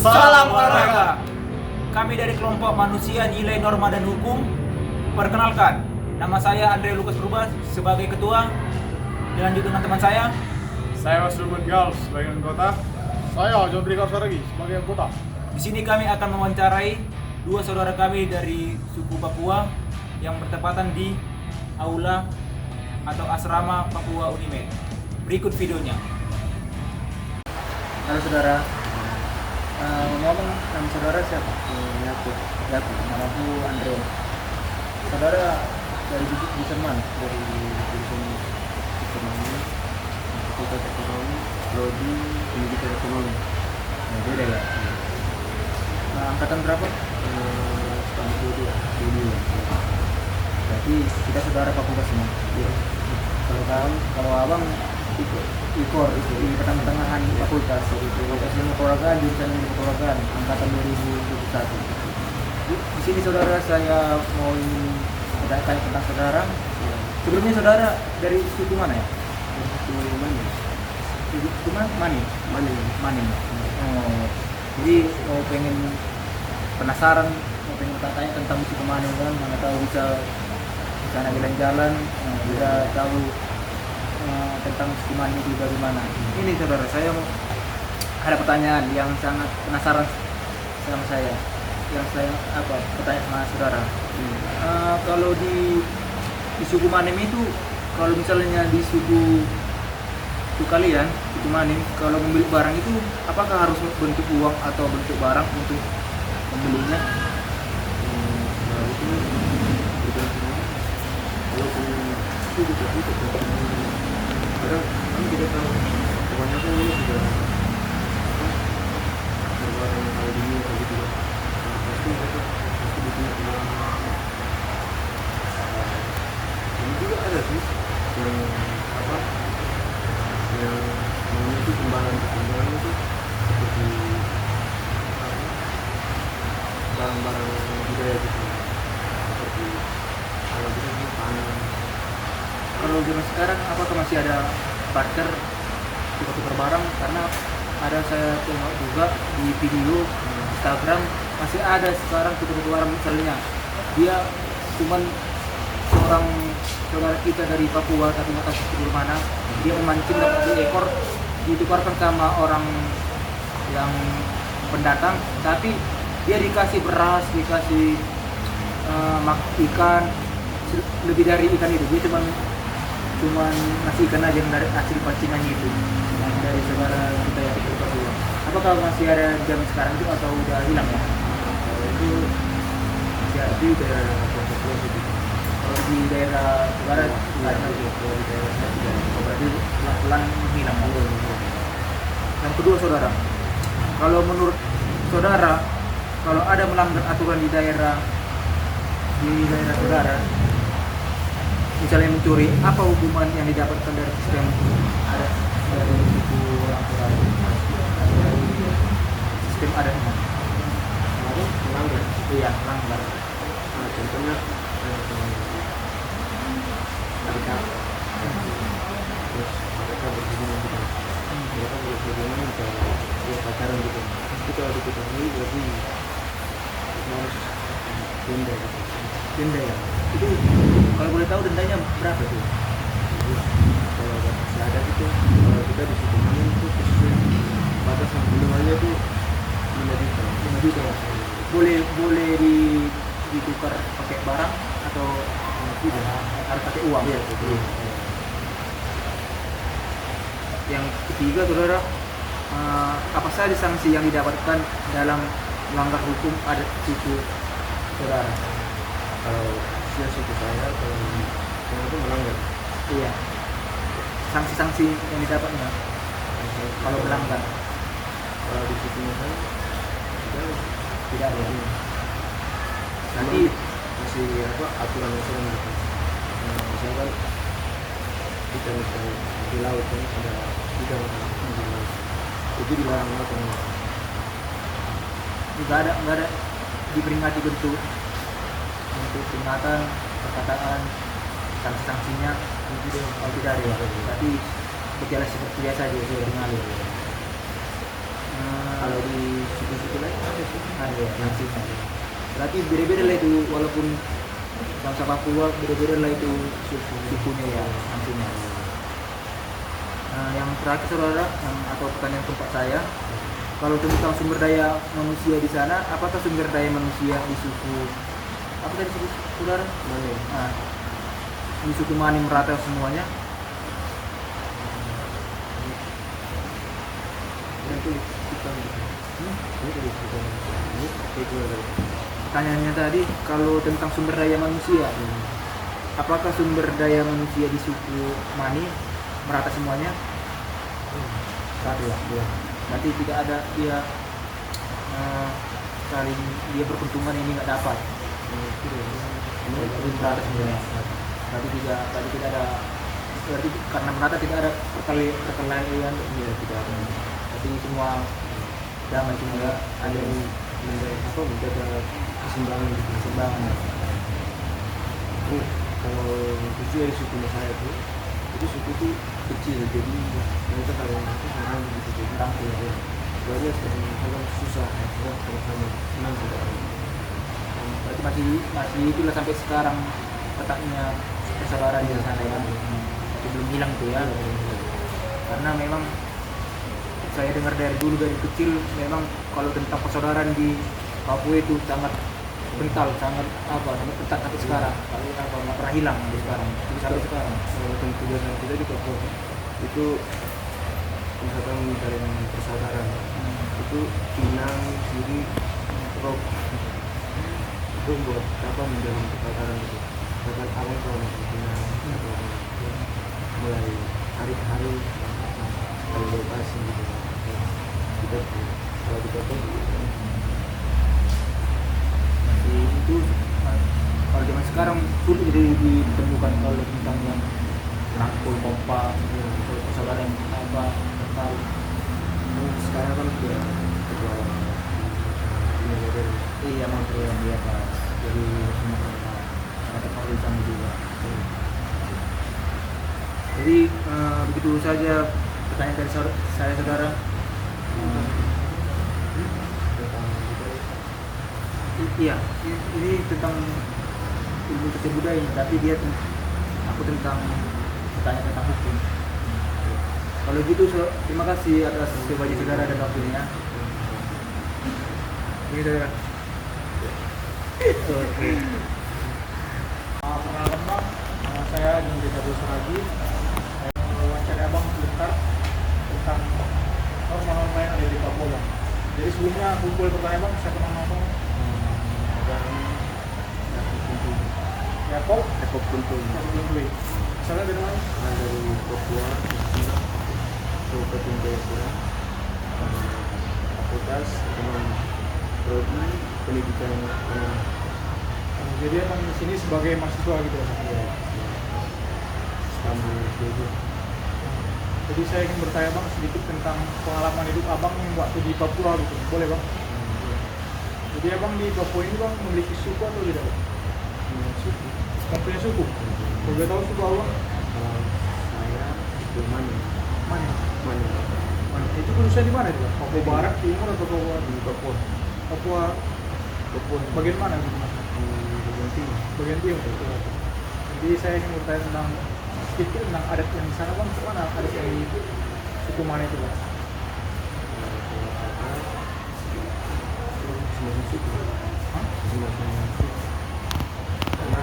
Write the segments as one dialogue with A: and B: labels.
A: Salam olahraga. Kami dari kelompok manusia nilai norma dan hukum. Perkenalkan, nama saya Andre Lukas Rubas sebagai ketua. Dilanjut dengan teman saya.
B: Saya Mas Ruben Gal sebagai anggota.
C: Saya John Rika Saragi sebagai anggota.
A: Di sini kami akan mewawancarai dua saudara kami dari suku Papua yang bertepatan di aula atau asrama Papua Unimed. Berikut videonya.
D: Halo saudara, ngomong nama saudara siapa? Yakub. Namaku Andre. Saudara dari jurusan mana?
C: Dari jurusan ekonomi, fakultas ekonomi, prodi pendidikan ekonomi.
D: Nah, beda ya. Angkatan berapa?
C: Tahun 22.
D: Berarti kita saudara fakultas semua.
C: Iya.
D: Kalau abang ikor itu di pertengahan fakultas ilmu keolahragaan, jurusan ilmu keolahragaan angkatan 2021. Di sini saudara saya mau tanya tentang saudara. Sebelumnya saudara dari suku mana ya?
C: Dari mana?
D: Suku Mani.
C: Mana?
D: Oh, jadi mau pengen penasaran, mau pengen tanya tentang suku Mani kan, mana tahu bisa di sana jalan-jalan, bisa tahu tentang suku Mani itu bagaimana. Ini saudara, saya mau ada pertanyaan yang sangat penasaran sama saya, yang saya bertanya sama saudara. Kalau di suku Manim itu, kalau misalnya di suku kalian, suku Manim, kalau membeli barang itu apakah harus bentuk uang atau bentuk barang untuk membelinya?
C: Nah, itu bergantung. Kalau itu juga kadang kami tidak tahu. Kebanyakan ini sudah berbarang hal ini atau gitu. Pasti mereka pasti butuh uang. Ini juga ada sih yang yang maunya itu kembangan itu seperti barang-barang budaya gitu, seperti kalau bisa ini pangan.
D: Kalau zaman sekarang apakah masih ada barter tukar barang? Karena ada saya tengok juga di video Instagram masih ada sekarang tukar barang, misalnya dia cuman seorang saudara kita dari Papua tapi nggak tahu dari mana, dia memancing dapat 2 ekor ditukarkan sama orang yang pendatang, tapi dia dikasih beras, dikasih ikan, lebih dari ikan itu dia cuman ngasih ikan aja yang dari hasil pancingannya itu, yang dari saudara kita yang di Papua. Apakah masih ada jam sekarang itu atau udah hilang ya?
C: Itu masih ada di daerah Papua itu.
D: Kalau di daerah barat nggak ada.
C: Kalau di daerah saya tidak.
D: Berarti pelan-pelan hilang. Yang kedua saudara, kalau menurut saudara, kalau ada melanggar aturan di daerah saudara, misalnya mencuri, apa hukuman yang didapatkan dari sistem ada dari buku orang tua, dari sistem adatnya?
C: Melanggar.
D: Iya, melanggar.
C: Nah, contohnya mereka terus mereka berhubungan gitu. Mereka berhubungan kayak pacaran gitu. Itu kalau diketahui berarti harus denda gitu.
D: Denda ya. Itu kalau boleh tahu dendanya berapa tuh?
C: Kalau masih ada gitu, kalau kita di situ itu sesuai batas pembunuhannya itu 5 juta.
D: 5 juta ya. Boleh ditukar pakai barang atau tidak? Harus pakai uang.
C: Iya, betul.
D: Yang ketiga saudara, apa saja sanksi yang didapatkan dalam melanggar hukum adat suku saudara?
C: Kalau suku saya kalau itu melanggar.
D: Iya. Sanksi-sanksi yang didapatnya kalau melanggar.
C: Kalau di situ saya
D: Tidak ada.
C: nanti masih aturan gitu. Nah, misalkan kita misalnya di laut kan ada udang di laut, itu dilarang makan.
D: Nggak ada diperingati bentuk peringatan, perkataan, sanksinya itu kalau tidak ada ya. Berarti berjalan seperti biasa aja dia mengalir.
C: Kalau di situ-situ
D: Iya.
C: nasib.
D: Berarti beda-beda lah itu, walaupun bangsa Papua beda-beda lah itu sukunya ya, nantinya. Nah, yang terakhir saudara, atau pertanyaan keempat saya, kalau tentang sumber daya manusia di sana, apakah sumber daya manusia di suku apa tadi suku saudara?
C: Mana?
D: Nah, di suku Mani merata semuanya?
C: Itu kita ini kita ini itu ada.
D: Pertanyaannya tadi, kalau tentang sumber daya manusia, apakah sumber daya manusia di suku Mani merata semuanya?
C: Satu lah, dua.
D: Berarti tidak ada dia saling dia berkeuntungan ini nggak dapat. Ini merata semuanya. Berarti tidak ada, berarti karena merata tidak ada perkelahian,
C: Iya, tidak ada.
D: tapi semua damai, semua ada
C: Ada menjaga keseimbangan gitu.
D: keseimbangan.
C: Ini kalau khusus dari suku saya itu suku itu kecil, jadi mereka kalau itu sama begitu, jadi
D: Rangkul.
C: ya. Keluarga kadang susah, sama senang tidak.
D: Berarti masih itulah sampai sekarang letaknya persaudaraan di sana ya. Masih belum hilang itu ya. Karena memang saya dengar dari dulu, dari kecil, memang kalau tentang persaudaraan di Papua itu sangat kental, sangat ketat sampai sekarang. Kalau nggak pernah hilang sampai sekarang. Sampai sekarang.
C: Kalau kebiasaan kita di Papua itu misalkan dari persaudaraan itu Pinang, Siri, Rob itu buat apa menjalin persaudaraan itu. Misalkan awal kalau Pinang atau mulai hari-hari kalau bebas gitu. Kita kalau di Papua
D: Masih itu kalau zaman sekarang sulit ditemukan kalau tentang yang rangkul kompak, persaudaraan apa kental.
C: sekarang kan sudah terbawa dunia modern.
D: Iya, model yang di atas jadi semua ada teknologi canggih juga. Jadi begitu saja pertanyaan dari saya saudara. Iya, ini tentang ilmu sosial budaya, tapi dia aku tentang bertanya tentang hukum. Kalau gitu, terima kasih atas sebagai saudara dan waktunya. Begitu ya. Oke.
B: Perkenalkan Bang, nama saya Nindi Saragi. Saya mau wawancara Abang sebentar tentang norma-norma yang ada di Papua Bang. Jadi sebelumnya kumpul pertanyaan Bang, saya kenal Abang. Yakob
C: Kuntung
B: Dwi. Misalnya dari mana?
C: dari Papua, Kabupaten Jayapura, Fakultas Ekonomi, Prodi Pendidikan Ekonomi.
B: Jadi Abang di sini sebagai mahasiswa gitu ya.
C: Ya, Istanbul Jogja.
B: Jadi saya ingin bertanya Bang sedikit tentang pengalaman hidup Abang yang waktu di Papua gitu. Boleh Bang? Jadi Abang di Papua ini Bang memiliki suku atau tidak Bang?
C: Suku.
B: Punya suku? Boleh tahu suku Abang?
C: Kalau saya itu Mani.
B: Mana?
C: Mani.
B: Itu khususnya di mana itu Bang? Papua Barat, Timur atau Papua?
C: Di Papua.
B: Papua
C: Papua.
B: bagian mana gitu?
C: Di bagian timur.
B: Bagian Timur. Jadi saya ingin bertanya tentang sedikit tentang adat yang di sana Bang. Mana adat yang di suku mana itu Bang?
C: Semua suku.
B: Hah?
C: Semua suku. Karena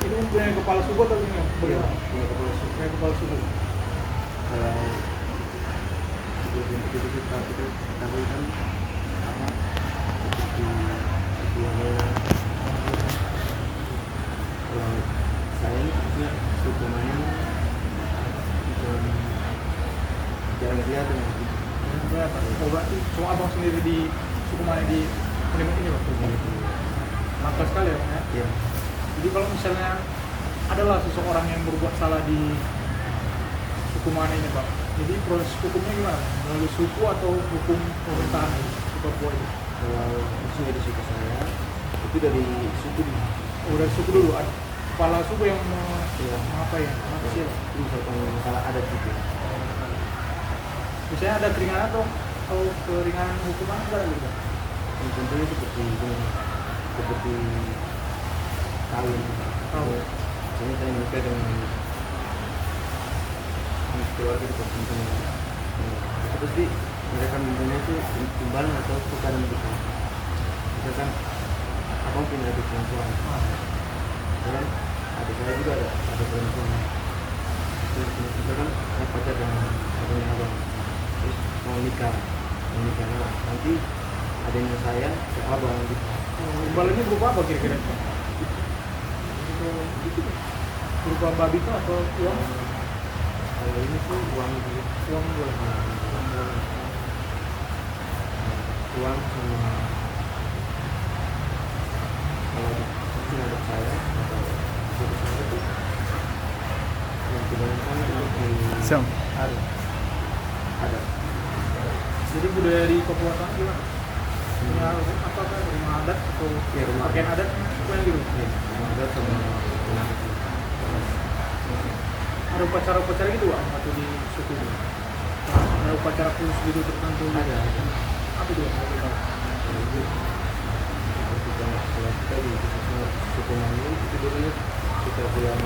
B: Itu punya kepala suku atau ini? Bagaimana?
C: punya kepala suku.
B: Punya kepala suku.
C: Kalau itu kita tahu kan sama seperti suku Wamena. Kalau saya punya suku Mani itu jarang kelihatan.
B: Oh berarti cuma Abang sendiri di suku mana di Unimed ini Bang? Langka sekali ya Bang ya?
C: Ya.
B: Jadi kalau misalnya adalah seseorang yang berbuat salah di suku mana ini Bang, jadi proses hukumnya gimana? Melalui suku atau hukum pemerintahan di Papua ini?
C: Kalau khususnya di suku saya itu dari suku di
B: Oh dari suku dulu, ada kepala suku yang
C: Iya.
B: apa ya? Apa sih?
C: itu misalkan masalah adat gitu.
B: Misalnya ada keringanan atau keringanan hukuman enggak gitu Bang?
C: contohnya seperti ini, seperti kawin.
B: Kawin.
C: Misalnya saya menikah dengan keluarga di kampung, itu pasti mereka mintanya itu imbalan atau tukaran gitu. Misalkan abang punya adik perempuan, dan adik saya juga ada perempuan. Terus misalkan saya pacar dengan adiknya abang, terus mau nikah, nah, nanti adiknya saya ke abang gitu.
B: Imbalannya berupa apa kira-kira?
C: Gitu.
B: Berupa babi itu atau uang?
C: Kalau ini tuh uang gitu.
B: Uang dua.
C: Uang sama kalau mungkin ada saya atau suatu saya itu yang kebanyakan di ada
B: Jadi budaya di Papua sana gimana? Punya apakah rumah adat atau
C: ya, rumah
B: pakaian adat punya gitu?
C: ya, rumah ada sama rumah itu.
B: Ada upacara-upacara gitu Pak atau di suku itu? Ada upacara khusus gitu tertentu?
C: Ada.
B: Apa itu? Nggak tahu.
C: Kalau itu kalau kita di khususnya suku Mangil itu dulunya kita bulan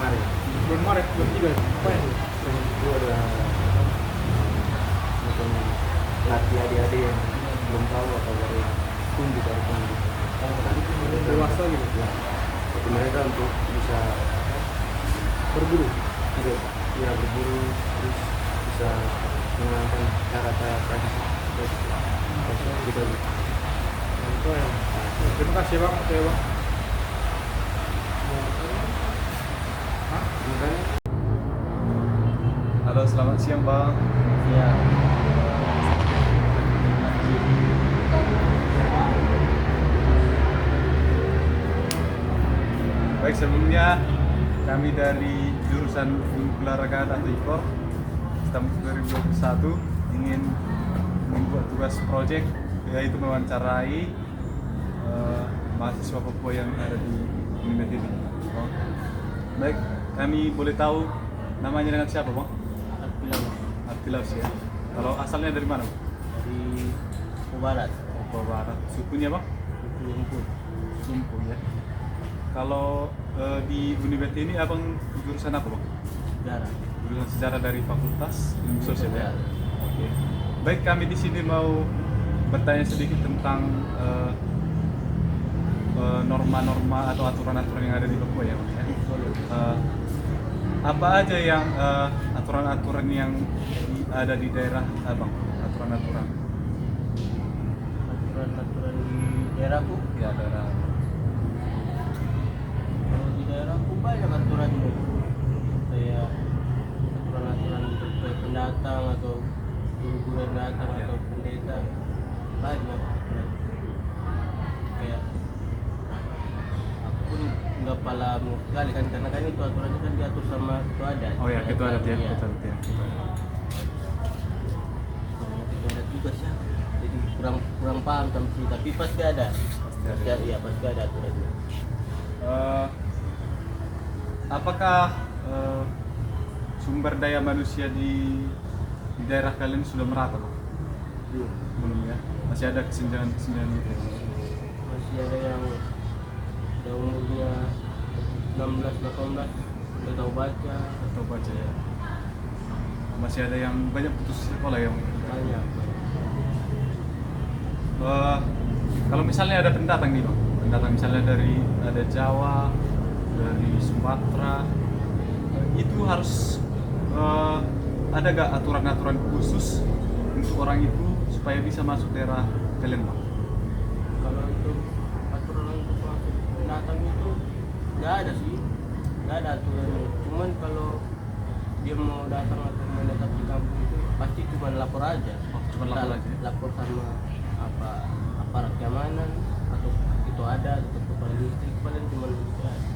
C: Maret.
B: Bulan Maret, bulan 3 apa ya?
C: Dan itu ada macam latih adik-adik yang belum tahu atau baru tumbuh baru tumbuh.
B: Dewasa gitu?
C: Ya, tapi mereka untuk bisa
B: Berburu?
C: tidak ya berburu terus bisa mengenalkan cara-cara tradisi kita
B: Itu ya. Terima kasih Bang. Oke Bang. Hah?
C: makanya
E: Halo, selamat siang Bang.
D: Ya.
E: Baik, sebelumnya kami dari jurusan Olahraga atau IPOR tahun 2021 ingin membuat tugas proyek yaitu mewawancarai mahasiswa Papua yang ada di Unimed ini. Oh. Baik, kami boleh tahu namanya dengan siapa Bang? Abdilaus ya. Kalau asalnya dari mana Bang?
D: Dari Barat,
E: Papua Barat. Sukunya Bang?
D: itu rumput.
E: Sumpu ya. Kalau di Unimed ini abang jurusan apa Bang?
D: Sejarah.
E: Jurusan sejarah dari Fakultas Ilmu Sosial ya.
D: Ya.
E: Oke. Baik, kami di sini mau bertanya sedikit tentang norma-norma atau aturan-aturan yang ada di Papua ya Bang ya. Apa aja yang aturan-aturan yang ada di daerah abang? Aturan-aturan
D: Aturan-aturan di daerahku,
E: ya daerah.
D: kalau di daerahku banyak aturannya. Kayak aturan-aturan untuk pendatang atau guru-guru yang datang
E: Ya.
D: atau pendeta, banyak aturan. Kayak aku pun nggak paham sekali kan, karena kan itu aturannya kan diatur sama ketua adat.
E: Oh ya, ketua adat ya,
D: Iya.
E: ketua adat ya. Ketua adat.
D: Ketua adat juga sih, jadi kurang paham sama sih, tapi pasti ada.
E: Pasti ada.
D: Iya, pasti ada aturannya.
E: Apakah sumber daya manusia di daerah kalian sudah merata Bang? Belum ya? Masih ada kesenjangan-kesenjangan gitu ya?
D: Masih ada yang udah umurnya 16-18 udah tahu baca,
E: Atau baca ya? Masih ada yang banyak putus sekolah yang
D: banyak.
E: kalau misalnya ada pendatang nih Bang, pendatang misalnya dari ada Jawa, dari Sumatera, itu harus ada gak aturan-aturan khusus untuk orang itu supaya bisa masuk daerah kalian Bang?
D: Kalau untuk aturan untuk masuk pendatang itu nggak ada sih, nggak ada aturan. Cuman kalau dia mau datang atau menetap di kampung itu pasti cuma lapor aja.
E: Oh, cuma lapor
D: Entah
E: aja?
D: Lapor sama aparat keamanan atau itu ada atau kepala distrik, paling cuma gitu aja.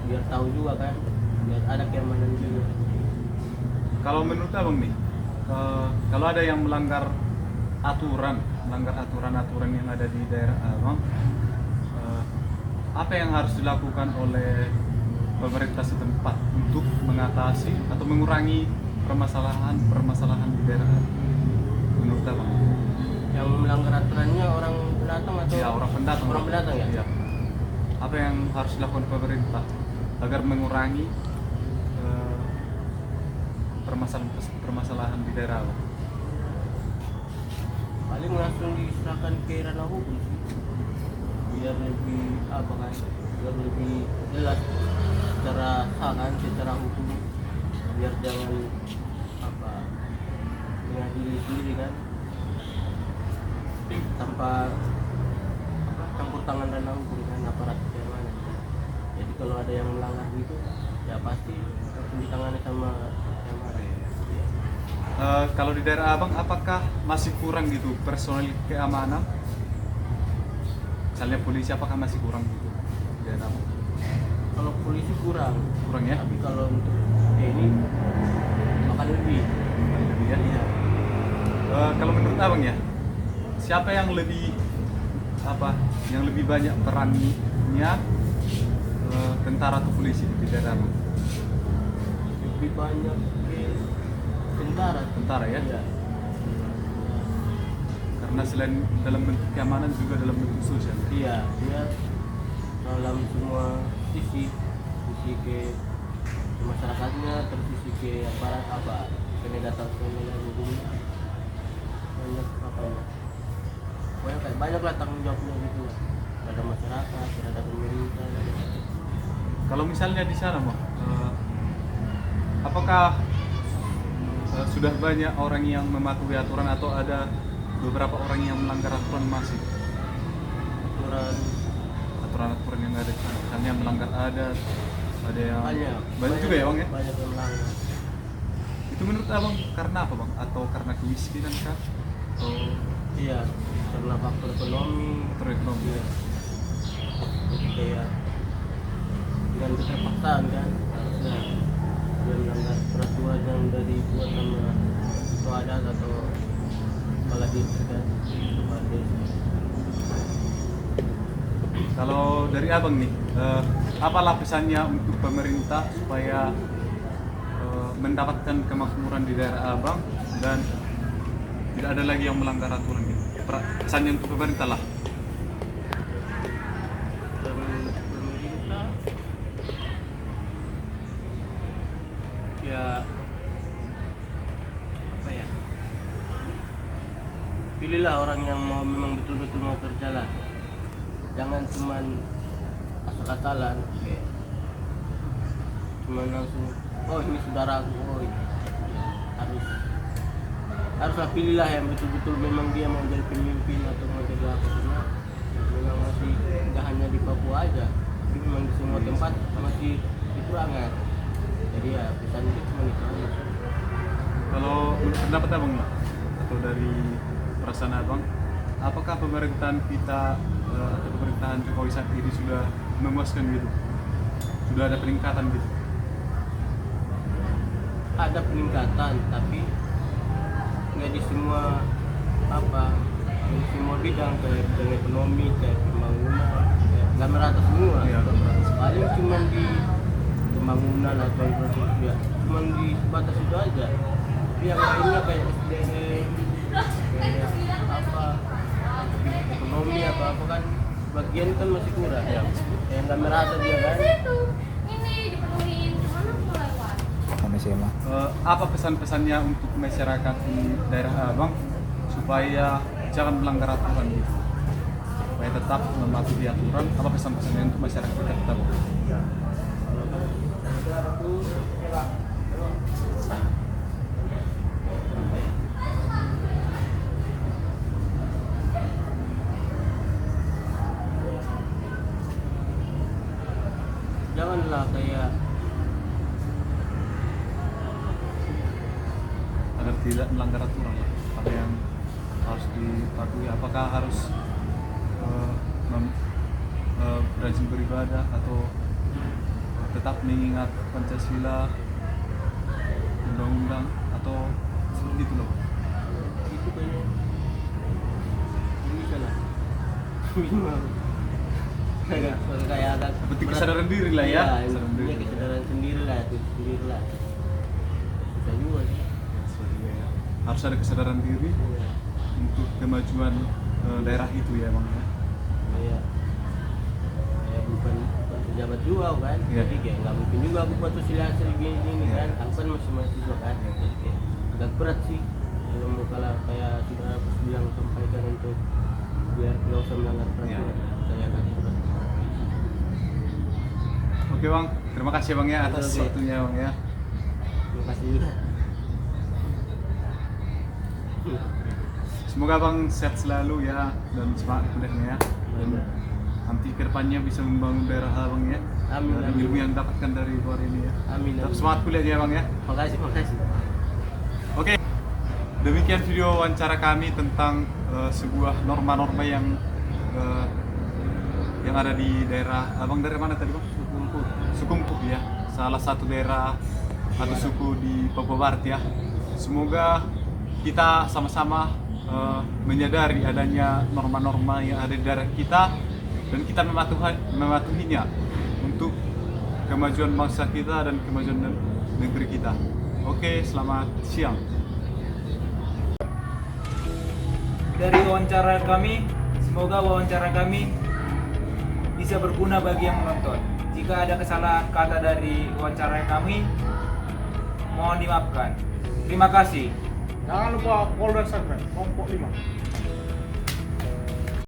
D: biar tahu juga kan, biar ada keamanan juga.
E: Kalau menurut abang nih, kalau ada yang melanggar aturan-aturan yang ada di daerah abang, apa yang harus dilakukan oleh pemerintah setempat untuk mengatasi atau mengurangi permasalahan di daerah menurut abang?
D: Yang melanggar aturan
C: aturannya orang pendatang atau
E: Ya, orang pendatang.
C: Orang pendatang ya?
E: Iya. Apa yang harus dilakukan pemerintah agar mengurangi permasalahan di daerah?
C: Paling langsung diserahkan ke ranah hukum sih. Biar lebih apa kan? Biar lebih jelas secara hak kan, secara hukum. Biar jangan apa mengadili sendiri kan, tanpa apa, campur tangan ranah hukum kan, aparat keamanan. Jadi kalau ada yang melanggar gitu, ya pasti langsung ditangani sama keamanan.
E: Kalau di daerah Abang, apakah masih kurang gitu personil keamanan? Misalnya polisi, apakah masih kurang gitu di daerah Abang?
C: Kalau polisi kurang,
E: Kurang ya?
C: tapi kalau untuk TNI akan lebih.
E: Lebih ya?
C: Iya.
E: Kalau menurut Abang ya, siapa yang lebih yang lebih banyak perannya, tentara atau polisi di daerah Abang?
C: Lebih banyak ke tentara.
E: Ya?
C: Iya.
E: Karena selain dalam bentuk keamanan juga dalam bentuk sosial.
C: Iya, dia dalam semua sisi ke masyarakatnya, terus sisi ke aparat apa penegak hukum, banyak apa ya, banyak lah tanggung jawabnya gitu lah, terhadap masyarakat, terhadap pemerintah.
E: Kalau misalnya di sana, Bang, apakah sudah banyak orang yang mematuhi aturan atau ada beberapa orang yang melanggar aturan masih? Aturan yang ada di sana, misalnya melanggar adat, ada yang banyak juga ya, Bang ya?
C: Banyak yang melanggar.
E: Itu menurut Abang karena apa, Bang? Atau karena kemiskinan kah? Atau
C: Iya, karena faktor ekonomi.
E: faktor ekonomi?
C: Iya. Jadi kayak dengan keterpaksaan kan, harusnya dia melanggar peraturan yang udah dibuat sama ketua adat atau kepala desa kan, kepala desa.
E: Kalau dari Abang nih, apa lapisannya untuk pemerintah supaya mendapatkan kemakmuran di daerah Abang dan tidak ada lagi yang melanggar aturan gitu? Pesannya untuk pemerintah lah.
C: Pemerintah ya apa ya, pilihlah orang yang memang betul-betul mau kerja lah, jangan cuman asal-asalan kayak cuman langsung oh ini saudaraku, oh ini. Haruslah pilihlah yang betul-betul memang dia mau jadi pemimpin atau mau jadi apa, karena memang masih tidak hanya di Papua aja, tapi memang di semua tempat masih kekurangan. Jadi ya pesan itu cuma itu aja.
E: Kalau menurut pendapat Abang lah, atau dari perasaan Abang, apakah pemerintahan kita atau pemerintahan Jokowi saat ini sudah memuaskan gitu? Sudah ada peningkatan gitu?
C: Ada peningkatan, tapi nggak di semua di semua bidang, kayak bidang ekonomi, kayak pembangunan, nggak merata semua.
E: Iya, nggak merata.
C: Paling cuma di pembangunan atau infrastruktur ya, cuma di batas itu aja. Tapi yang lainnya kayak SDM, kayak ekonomi apa kan sebagian kan masih kurang.
E: Ya.
C: Yang nggak merata dia kan.
F: Ini dipenuhin, cuman aku lewat.
E: Apa pesan-pesannya untuk masyarakat di daerah Abang supaya jangan melanggar aturan gitu, supaya tetap mematuhi aturan? Apa pesan-pesannya untuk masyarakat kita tetap?
C: Janganlah kayak
E: Agar tidak melanggar aturan lah. Apa yang harus dipatuhi? Apakah harus rajin beribadah atau tetap mengingat Pancasila, undang-undang, atau seperti itu loh?
C: itu kayaknya bisa lah minimal kayak agak
E: Penting
C: berat.
E: kesadaran diri lah ya.
C: Iya,
E: Kesadaran diri.
C: iya, kesadaran sendiri lah, itu sendiri lah. Susah juga sih.
E: Harus ada kesadaran diri
C: Iya.
E: untuk kemajuan daerah itu ya bang ya.
C: Kayak bukan pejabat juga kan,
E: Iya.
C: jadi kayak nggak mungkin juga aku buat sosialisasi gini
E: Iya.
C: kan, aku kan masih mahasiswa kan, jadi kayak agak berat sih kalau mau kalah kayak sudah aku bilang sampaikan untuk biar nggak usah melanggar peraturan, saya agak berat.
E: Oke bang, terima kasih bang ya atas
C: Oke.
E: waktunya bang ya.
C: Terima kasih juga.
E: Semoga bang sehat selalu ya dan semangat kuliahnya ya. Dan nanti kedepannya bisa membangun daerah abang ya.
C: Amin,
E: Dari
C: amin.
E: ilmu yang dapatkan dari luar ini ya.
C: Amin,
E: Tetap
C: amin.
E: semangat kuliahnya ya bang ya.
C: Makasih.
E: Oke, demikian video wawancara kami tentang sebuah norma-norma yang ada di daerah abang dari mana tadi bang? Sukumpuh ya, salah satu daerah atau suku di Papua Barat ya. Semoga kita sama-sama menyadari adanya norma-norma yang ada di daerah kita dan kita mematuhinya untuk kemajuan bangsa kita dan kemajuan negeri kita. Oke, selamat siang.
A: Dari wawancara kami, semoga wawancara kami bisa berguna bagi yang menonton. Jika ada kesalahan kata dari wawancara kami, mohon dimaafkan. Terima kasih.
B: Jangan lupa follow dan subscribe kelompok 5.